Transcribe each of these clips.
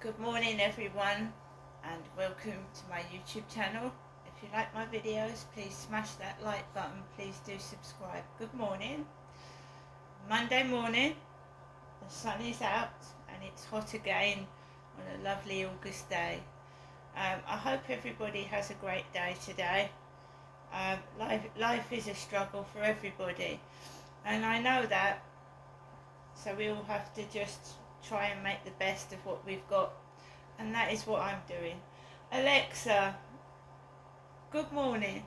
Good morning everyone, and welcome to my YouTube channel. If you like my videos, please smash that like button. Please do subscribe. Good morning. Monday morning, the sun is out and it's hot again on a lovely August day. I hope everybody has a great day today. Life is a struggle for everybody, and I know that, so we all have to just try and make the best of what we've got, and that is what I'm doing. Alexa, good morning.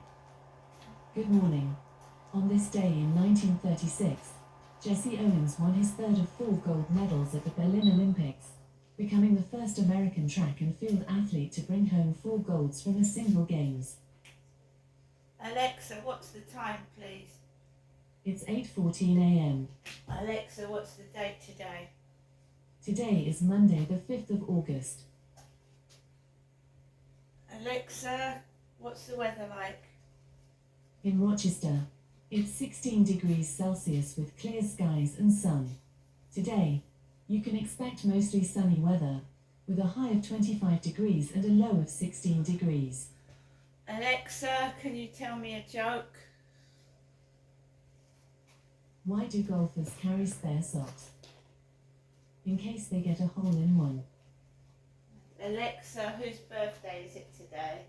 Good morning. On this day in 1936, Jesse Owens won his third of 4 gold medals at the Berlin Olympics, becoming the first American track and field athlete to bring home 4 golds from a single games. Alexa, what's the time, please? It's 8:14 a.m. Alexa, what's the date today? Today is Monday, the 5th of August. Alexa, what's the weather like? In Rochester, it's 16 degrees Celsius with clear skies and sun. Today, you can expect mostly sunny weather, with a high of 25 degrees and a low of 16 degrees. Alexa, can you tell me a joke? Why do golfers carry spare socks? In case they get a hole in one. Alexa, whose birthday is it today?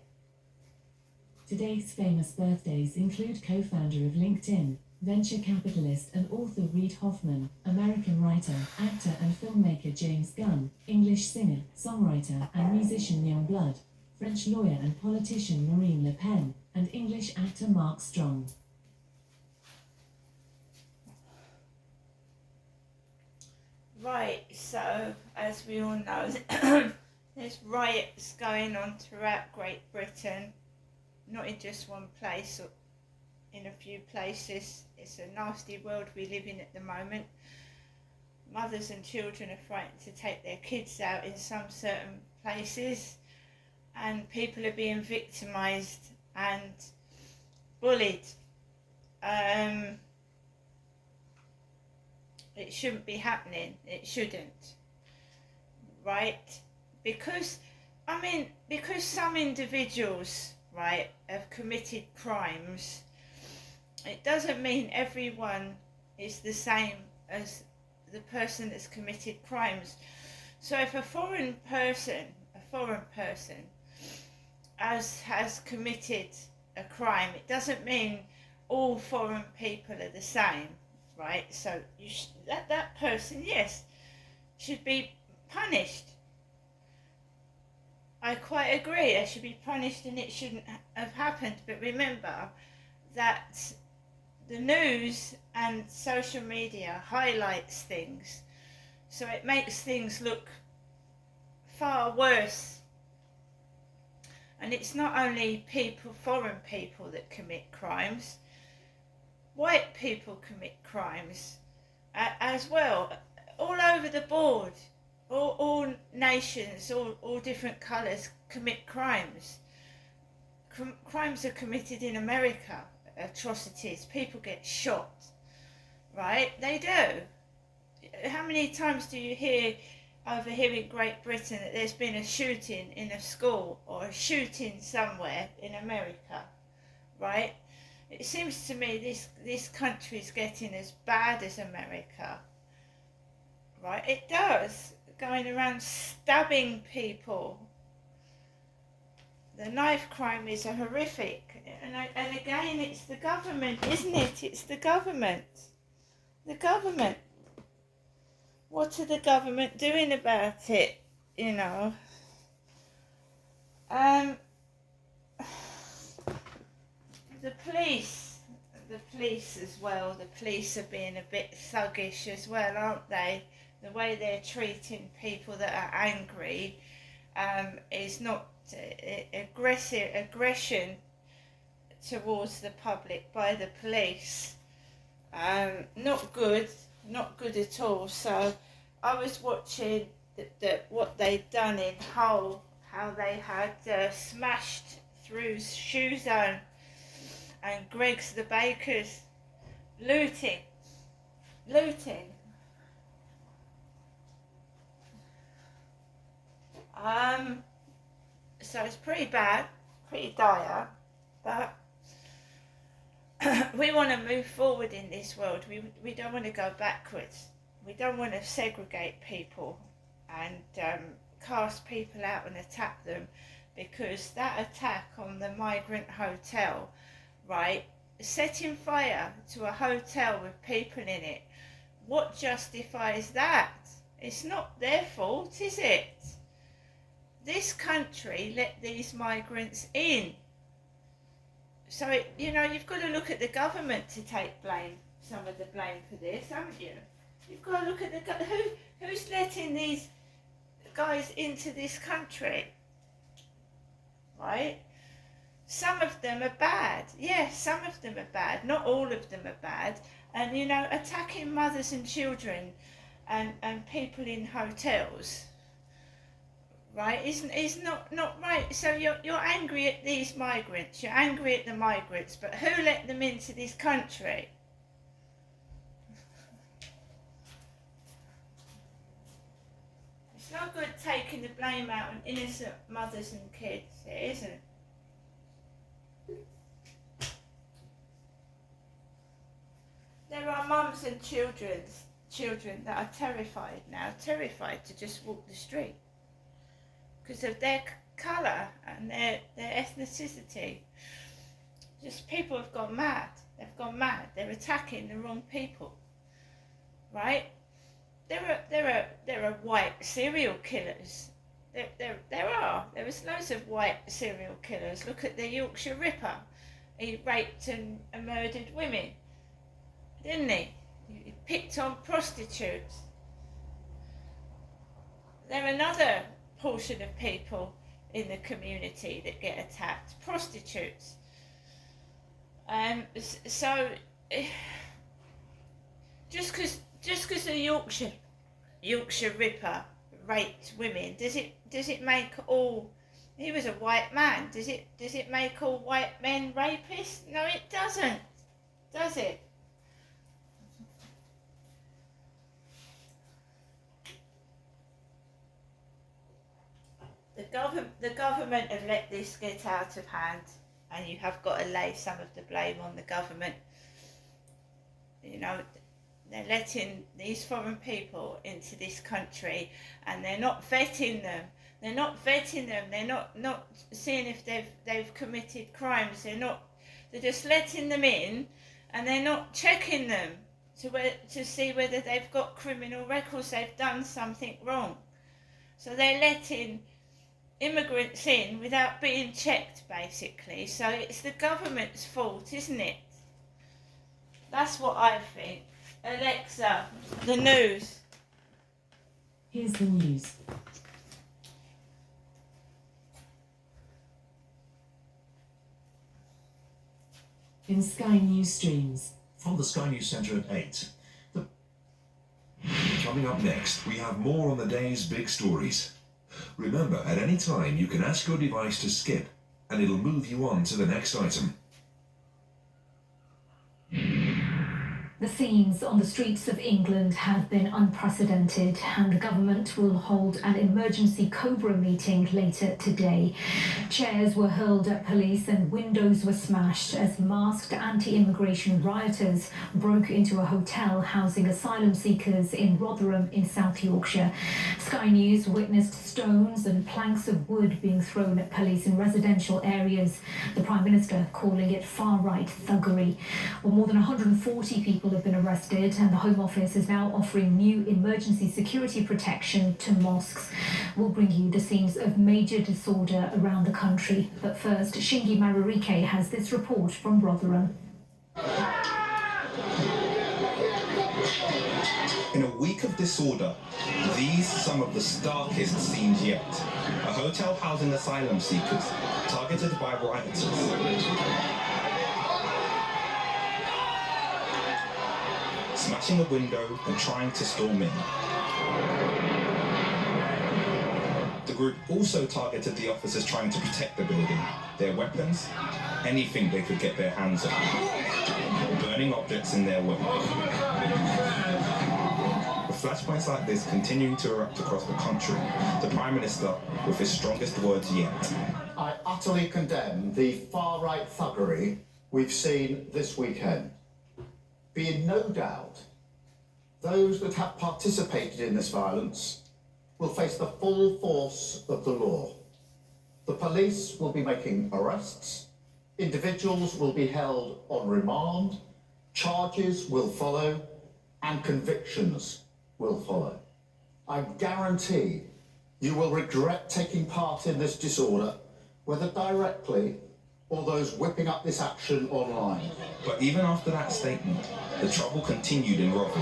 Today's famous birthdays include co-founder of LinkedIn, venture capitalist and author Reid Hoffman, American writer, actor and filmmaker James Gunn, English singer, songwriter and musician Yungblud, French lawyer and politician Marine Le Pen, and English actor Mark Strong. Right, so as we all know, there's riots going on throughout Great Britain, not in just one place, or in a few places. It's a nasty world we live in at the moment. Mothers and children are frightened to take their kids out in some certain places, and people are being victimised and bullied. It shouldn't be happening. It shouldn't, right? Because some individuals, right, have committed crimes, it doesn't mean everyone is the same as the person that's committed crimes. So if a foreign person has committed a crime, it doesn't mean all foreign people are the same, right? So that person, yes, should be punished. I quite agree, they should be punished and it shouldn't have happened. But remember that the news and social media highlights things, so it makes things look far worse. And it's not only foreign people that commit crimes. White people commit crimes as well, all over the board. All nations, all different colours commit crimes. Crimes are committed in America, atrocities. People get shot, right? They do. How many times do you hear over here in Great Britain that there's been a shooting in a school or a shooting somewhere in America, right? It seems to me this country is getting as bad as America, right? It does. Going around stabbing people. The knife crime is horrific. And again, it's the government, isn't it? It's the government. The government. What are the government doing about it, you know? The police as well. The police are being a bit thuggish as well, aren't they? The way they're treating people that are angry is not aggression towards the public by the police. Not good at all. So I was watching what they'd done in Hull, how they had smashed through Shoe Zone and Greggs the Baker's, looting. So it's pretty bad, pretty dire, but we want to move forward in this world. We don't want to go backwards. We don't want to segregate people and cast people out and attack them, because that attack on the migrant hotel, right, setting fire to a hotel with people in it, what justifies that? It's not their fault, is it? This country let these migrants in. So, you've got to look at the government to take some of the blame for this, haven't you? You've got to look at who's letting these guys into this country, right? Some of them are bad. Yes, some of them are bad. Not all of them are bad. And, attacking mothers and children and people in hotels, right, is not right. So you're angry at these migrants, you're angry at the migrants, but who let them into this country? It's not good taking the blame out on innocent mothers and kids, it isn't. There are mums and children that are terrified now, terrified to just walk the street because of their colour and their ethnicity. Just people have gone mad. They've gone mad. They're attacking the wrong people, right? There are white serial killers. There was loads of white serial killers. Look at the Yorkshire Ripper. He raped and murdered women, didn't he? He picked on prostitutes. There are another portion of people in the community that get attacked, prostitutes. So just because a Yorkshire Ripper raped women, does it make all? He was a white man. Does it make all white men rapists? No, it doesn't. Does it? The government have let this get out of hand, and you have got to lay some of the blame on the government. They're letting these foreign people into this country, and they're not vetting them. They're not seeing if they've committed crimes. They're just letting them in, and they're not checking them to see whether they've got criminal records, they've done something wrong. So they're letting immigrants in without being checked, basically. So it's the government's fault, isn't it? That's what I think. Alexa, the news. Here's the news. In Sky News streams. From the Sky News Centre at 8. Coming up next, we have more on the day's big stories. Remember, at any time you can ask your device to skip, and it'll move you on to the next item. The scenes on the streets of England have been unprecedented, and the government will hold an emergency Cobra meeting later today. Chairs were hurled at police and windows were smashed as masked anti-immigration rioters broke into a hotel housing asylum seekers in Rotherham in South Yorkshire. Sky News witnessed stones and planks of wood being thrown at police in residential areas, the Prime Minister calling it far-right thuggery. Well, more than 140 people have been arrested, and the Home Office is now offering new emergency security protection to mosques. We'll bring you the scenes of major disorder around the country. But first, Shingi Marurike has this report from Rotherham. In a week of disorder, these some of the starkest scenes yet. A hotel housing asylum seekers targeted by rioters. Smashing a window and trying to storm in. The group also targeted the officers trying to protect the building, their weapons, anything they could get their hands on, burning objects in their way. The flashpoints like this continuing to erupt across the country, the Prime Minister, with his strongest words yet. I utterly condemn the far-right thuggery we've seen this weekend. Be in no doubt, those that have participated in this violence will face the full force of the law. The police will be making arrests, individuals will be held on remand, charges will follow, and convictions will follow. I guarantee you will regret taking part in this disorder, whether directly or those whipping up this action online. But even after that statement, the trouble continued in Rotherham.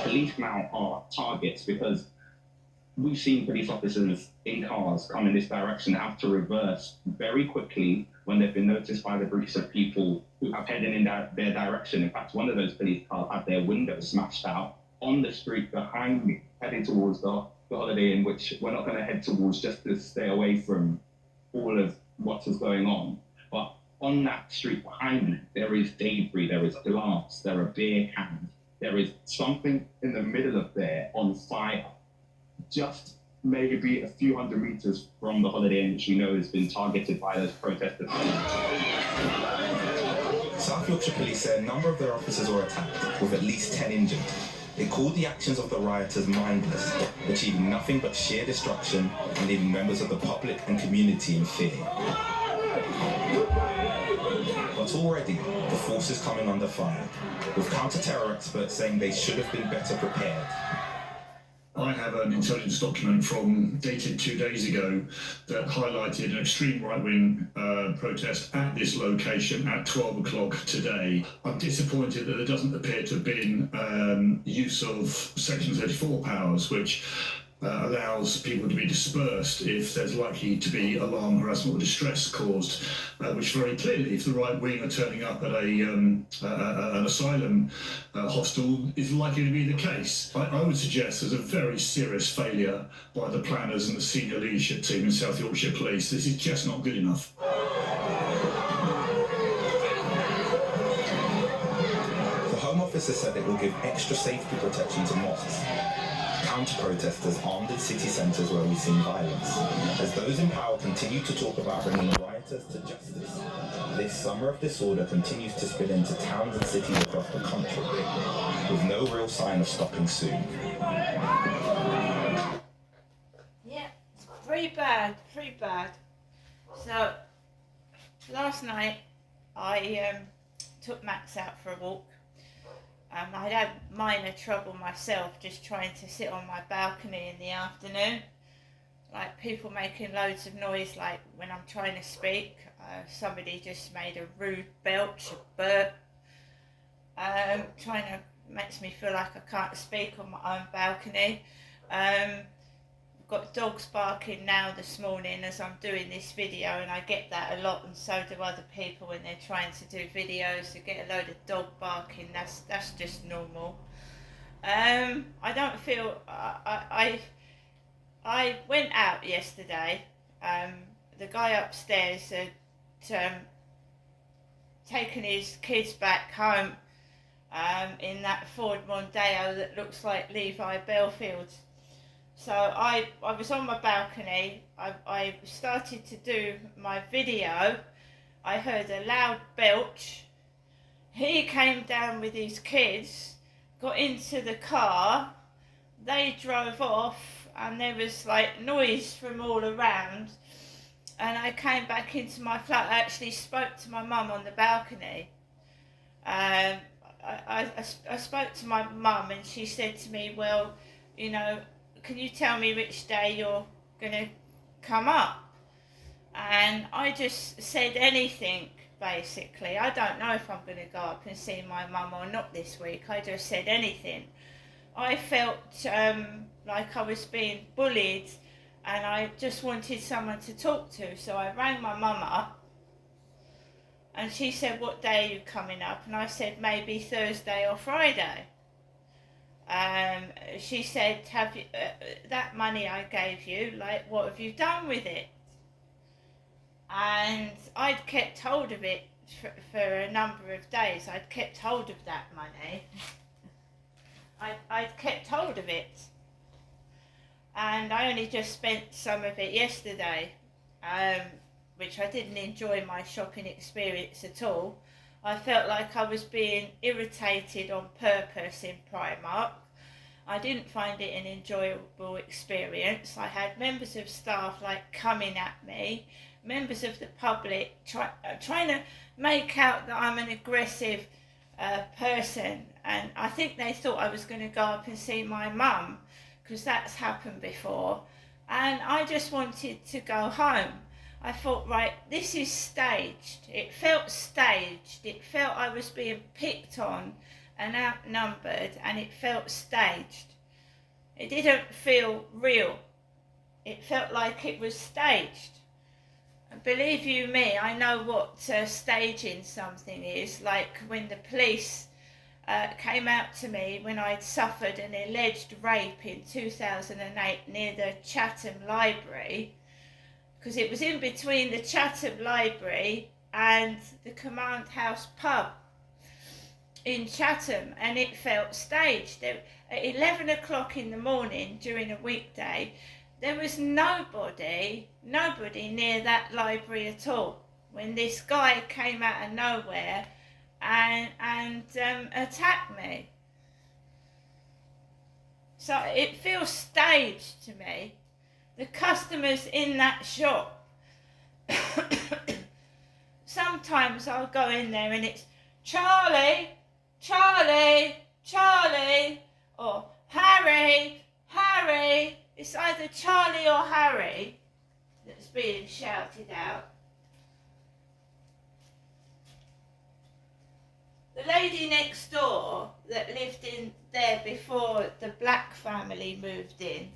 Police now are targets because we've seen police officers in cars come in this direction have to reverse very quickly when they've been noticed by the groups of people who have heading in their direction. In fact, one of those police cars had their window smashed out on the street behind me, heading towards the Holiday Inn, which we're not going to head towards just to stay away from all of what is going on. But on that street behind me, there is debris, there is glass, there are beer cans, there is something in the middle of there on fire, just maybe a few hundred meters from the Holiday Inn, which we know has been targeted by those protesters. South Yorkshire Police say a number of their officers were attacked, with at least 10 injured. It called the actions of the rioters mindless, achieving nothing but sheer destruction and leaving members of the public and community in fear. But already, the force is coming under fire, with counter-terror experts saying they should have been better prepared. I have an intelligence document dated 2 days ago that highlighted an extreme right-wing protest at this location at 12 o'clock today. I'm disappointed that there doesn't appear to have been use of Section 34 powers, which allows people to be dispersed if there's likely to be alarm, harassment or distress caused, which very clearly, if the right wing are turning up at an asylum hostel, is likely to be the case. I would suggest there's a very serious failure by the planners and the senior leadership team in South Yorkshire Police. This is just not good enough. The Home Office has said it will give extra safety protection to mosques, counter-protesters armed in city centres where we've seen violence. As those in power continue to talk about bringing rioters to justice, this summer of disorder continues to spill into towns and cities across the country, with no real sign of stopping soon. Yeah, it's pretty bad. So, last night I took Max out for a walk. I'd had minor trouble myself just trying to sit on my balcony in the afternoon. Like people making loads of noise, like when I'm trying to speak. Somebody just made a rude belch, a burp. Makes me feel like I can't speak on my own balcony. Got dogs barking now this morning as I'm doing this video, and I get that a lot, and so do other people when they're trying to do videos. They get a load of dog barking. That's just normal. I don't feel I went out yesterday. The guy upstairs had taken his kids back home in that Ford Mondeo that looks like Levi Bellfield's. So I was on my balcony, I started to do my video, I heard a loud belch, he came down with his kids, got into the car, they drove off, and there was like noise from all around, and I came back into my flat. I actually spoke to my mum on the balcony. I spoke to my mum, and she said to me, well, you know, can you tell me which day you're going to come up? And I just said anything, basically. I don't know if I'm going to go up and see my mum or not this week. I just said anything. I felt like I was being bullied, and I just wanted someone to talk to. So I rang my mum up, and she said, what day are you coming up? And I said, maybe Thursday or Friday. She said, have you, that money I gave you, like, what have you done with it? and I'd kept hold of it for a number of days. I'd kept hold of that money. I'd kept hold of it, and I only just spent some of it yesterday, which I didn't enjoy my shopping experience at all. I felt like I was being irritated on purpose in Primark. I didn't find it an enjoyable experience. I had members of staff like coming at me, members of the public trying to make out that I'm an aggressive person, and I think they thought I was going to go up and see my mum, because that's happened before, and I just wanted to go home. I thought, right, this is staged. It felt staged. It felt I was being picked on and outnumbered, and it felt staged. It didn't feel real. It felt like it was staged. And believe you me, I know what staging something is. Like when the police came out to me when I'd suffered an alleged rape in 2008 near the Chatham Library, because it was in between the Chatham Library and the Command House pub in Chatham, and it felt staged. At 11 o'clock in the morning during a weekday, there was nobody near that library at all when this guy came out of nowhere and attacked me. So it feels staged to me. The customers in that shop, sometimes I'll go in there and it's Charlie, Charlie, Charlie, or Harry, Harry. It's either Charlie or Harry that's being shouted out. The lady next door that lived in there before the Black family moved in,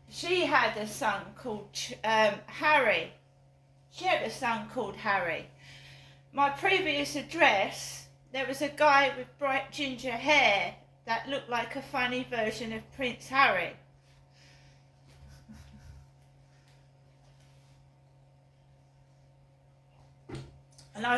she had a son called Harry. She had a son called Harry. My previous address, there was a guy with bright ginger hair that looked like a funny version of Prince Harry. And I